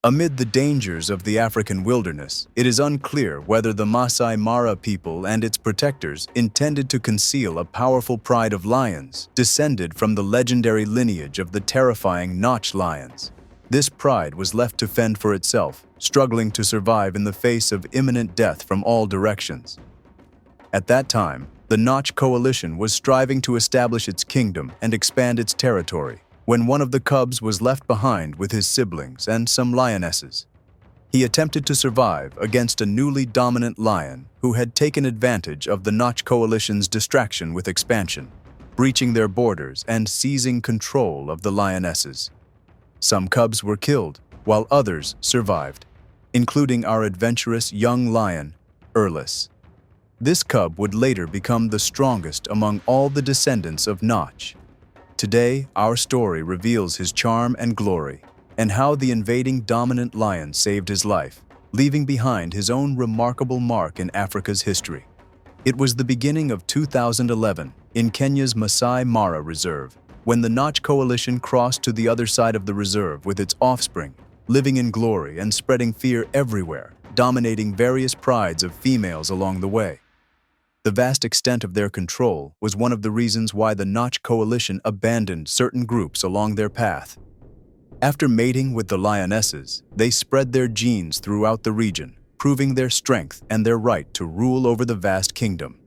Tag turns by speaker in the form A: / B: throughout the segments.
A: Amid the dangers of the African wilderness, it is unclear whether the Masai Mara people and its protectors intended to conceal a powerful pride of lions descended from the legendary lineage of the terrifying Notch lions. This pride was left to fend for itself, struggling to survive in the face of imminent death from all directions. At that time, the Notch coalition was striving to establish its kingdom and expand its territory, when one of the cubs was left behind with his siblings and some lionesses. He attempted to survive against a newly dominant lion who had taken advantage of the Notch coalition's distraction with expansion, breaching their borders and seizing control of the lionesses. Some cubs were killed, while others survived, including our adventurous young lion, Earless. This cub would later become the strongest among all the descendants of Notch. Today, our story reveals his charm and glory, and how the invading dominant lion saved his life, leaving behind his own remarkable mark in Africa's history. It was the beginning of 2011 in Kenya's Masai Mara Reserve, when the Notch coalition crossed to the other side of the reserve with its offspring, living in glory and spreading fear everywhere, dominating various prides of females along the way. The vast extent of their control was one of the reasons why the Notch coalition abandoned certain groups along their path. After mating with the lionesses, they spread their genes throughout the region, proving their strength and their right to rule over the vast kingdom.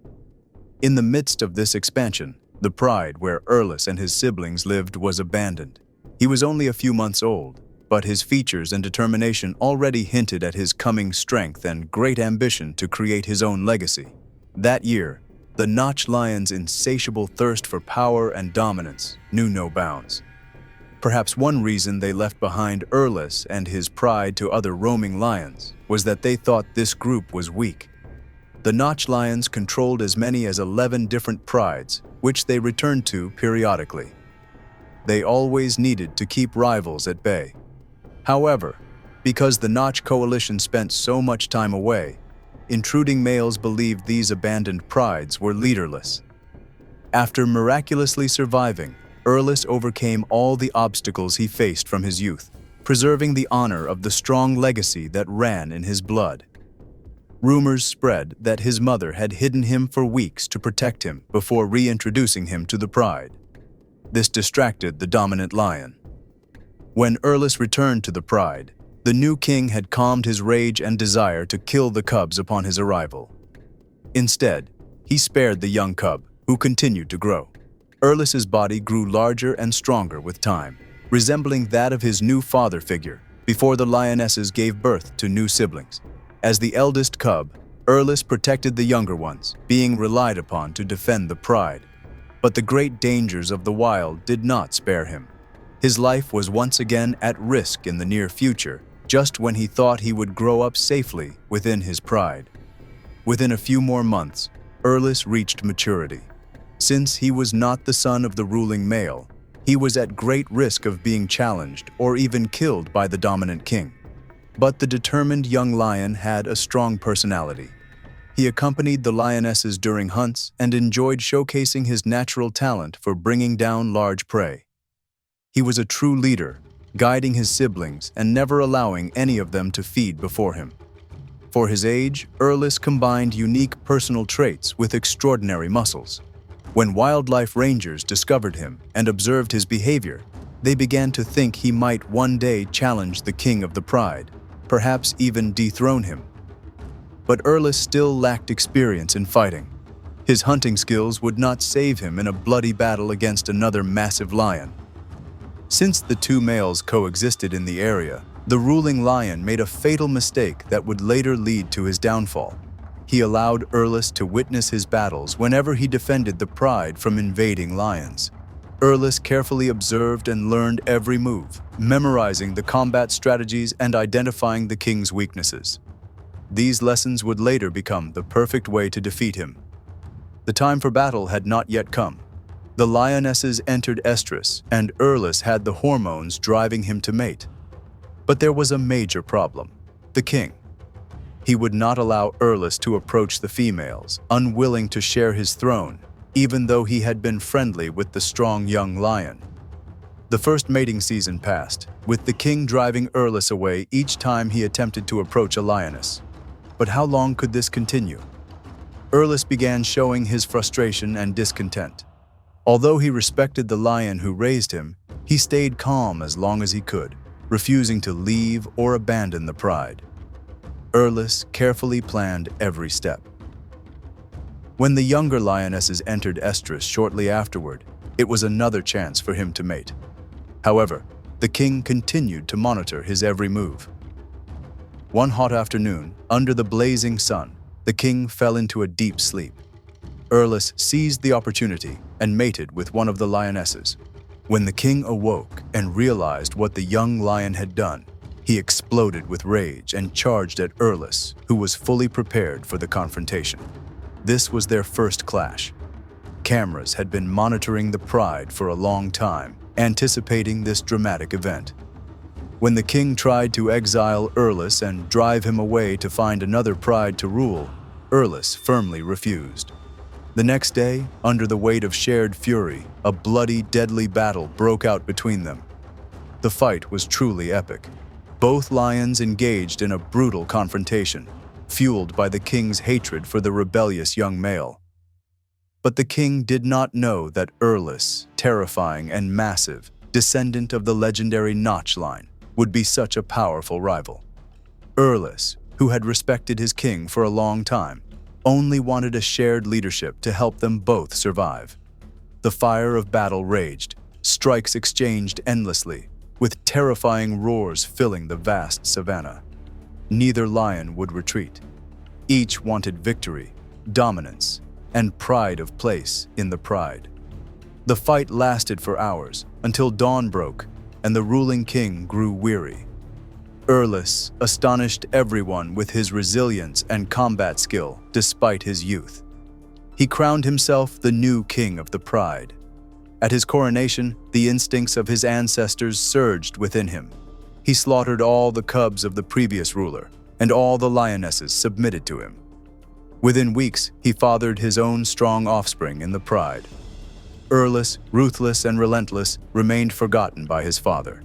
A: In the midst of this expansion, the pride where Earless and his siblings lived was abandoned. He was only a few months old, but his features and determination already hinted at his coming strength and great ambition to create his own legacy. That year, the Notch lions' insatiable thirst for power and dominance knew no bounds. Perhaps one reason they left behind Earless and his pride to other roaming lions was that they thought this group was weak. The Notch lions controlled as many as 11 different prides, which they returned to periodically. They always needed to keep rivals at bay. However, because the Notch coalition spent so much time away, intruding males believed these abandoned prides were leaderless. After miraculously surviving, Earless overcame all the obstacles he faced from his youth, preserving the honor of the strong legacy that ran in his blood. Rumors spread that his mother had hidden him for weeks to protect him before reintroducing him to the pride. This distracted the dominant lion. When Earless returned to the pride, the new king had calmed his rage and desire to kill the cubs upon his arrival. Instead, he spared the young cub, who continued to grow. Earless's body grew larger and stronger with time, resembling that of his new father figure, before the lionesses gave birth to new siblings. As the eldest cub, Earless protected the younger ones, being relied upon to defend the pride. But the great dangers of the wild did not spare him. His life was once again at risk in the near future, just when he thought he would grow up safely within his pride. Within a few more months, Earless reached maturity. Since he was not the son of the ruling male, he was at great risk of being challenged or even killed by the dominant king. But the determined young lion had a strong personality. He accompanied the lionesses during hunts and enjoyed showcasing his natural talent for bringing down large prey. He was a true leader, guiding his siblings and never allowing any of them to feed before him. For his age, Earless combined unique personal traits with extraordinary muscles. When wildlife rangers discovered him and observed his behavior, they began to think he might one day challenge the king of the pride, perhaps even dethrone him. But Earless still lacked experience in fighting. His hunting skills would not save him in a bloody battle against another massive lion. Since the two males coexisted in the area, the ruling lion made a fatal mistake that would later lead to his downfall. He allowed Earless to witness his battles whenever he defended the pride from invading lions. Earless carefully observed and learned every move, memorizing the combat strategies and identifying the king's weaknesses. These lessons would later become the perfect way to defeat him. The time for battle had not yet come. The lionesses entered estrus, and Earless had the hormones driving him to mate. But there was a major problem: the king. He would not allow Earless to approach the females, unwilling to share his throne, even though he had been friendly with the strong young lion. The first mating season passed, with the king driving Earless away each time he attempted to approach a lioness. But how long could this continue? Earless began showing his frustration and discontent. Although he respected the lion who raised him, he stayed calm as long as he could, refusing to leave or abandon the pride. Earless carefully planned every step. When the younger lionesses entered estrus shortly afterward, it was another chance for him to mate. However, the king continued to monitor his every move. One hot afternoon, under the blazing sun, the king fell into a deep sleep. Earless seized the opportunity and mated with one of the lionesses. When the king awoke and realized what the young lion had done, he exploded with rage and charged at Earless, who was fully prepared for the confrontation. This was their first clash. Cameras had been monitoring the pride for a long time, anticipating this dramatic event. When the king tried to exile Earless and drive him away to find another pride to rule, Earless firmly refused. The next day, under the weight of shared fury, a bloody, deadly battle broke out between them. The fight was truly epic. Both lions engaged in a brutal confrontation, fueled by the king's hatred for the rebellious young male. But the king did not know that Earless, terrifying and massive, descendant of the legendary Notch line, would be such a powerful rival. Earless, who had respected his king for a long time, only wanted a shared leadership to help them both survive. The fire of battle raged, strikes exchanged endlessly, with terrifying roars filling the vast savannah. Neither lion would retreat. Each wanted victory, dominance, and pride of place in the pride. The fight lasted for hours, until dawn broke and the ruling king grew weary. Earless astonished everyone with his resilience and combat skill despite his youth. He crowned himself the new king of the pride. At his coronation, the instincts of his ancestors surged within him. He slaughtered all the cubs of the previous ruler, and all the lionesses submitted to him. Within weeks, he fathered his own strong offspring in the pride. Earless, ruthless and relentless, remained forgotten by his father.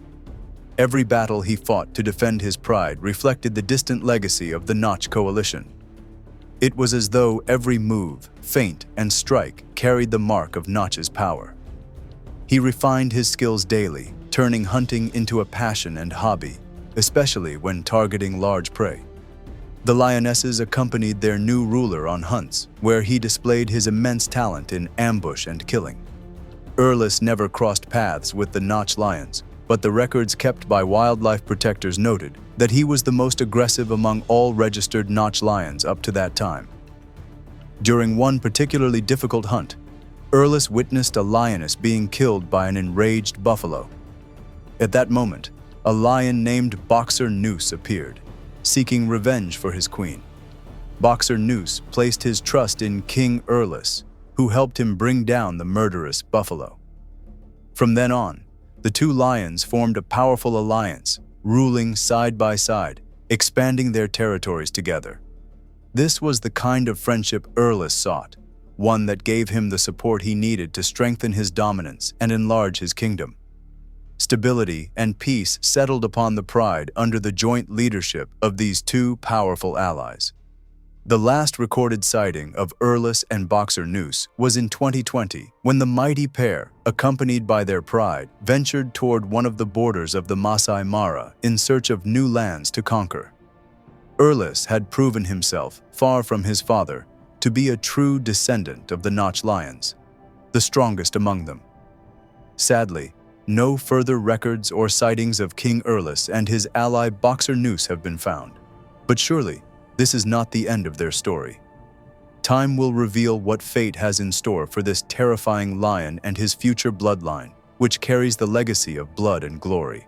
A: Every battle he fought to defend his pride reflected the distant legacy of the Notch coalition. It was as though every move, feint, and strike carried the mark of Notch's power. He refined his skills daily, turning hunting into a passion and hobby, especially when targeting large prey. The lionesses accompanied their new ruler on hunts, where he displayed his immense talent in ambush and killing. Earless never crossed paths with the Notch lions, but the records kept by wildlife protectors noted that he was the most aggressive among all registered Notch lions up to that time. During one particularly difficult hunt, Earless witnessed a lioness being killed by an enraged buffalo. At that moment, a lion named Boxer Noose appeared, seeking revenge for his queen. Boxer Noose placed his trust in King Earless, who helped him bring down the murderous buffalo. From then on, the two lions formed a powerful alliance, ruling side by side, expanding their territories together. This was the kind of friendship Earless sought, one that gave him the support he needed to strengthen his dominance and enlarge his kingdom. Stability and peace settled upon the pride under the joint leadership of these two powerful allies. The last recorded sighting of Earless and Boxer Noose was in 2020, when the mighty pair, accompanied by their pride, ventured toward one of the borders of the Masai Mara in search of new lands to conquer. Earless had proven himself, far from his father, to be a true descendant of the Notch lions, the strongest among them. Sadly, no further records or sightings of King Earless and his ally Boxer Noose have been found. But surely, this is not the end of their story. Time will reveal what fate has in store for this terrifying lion and his future bloodline, which carries the legacy of blood and glory.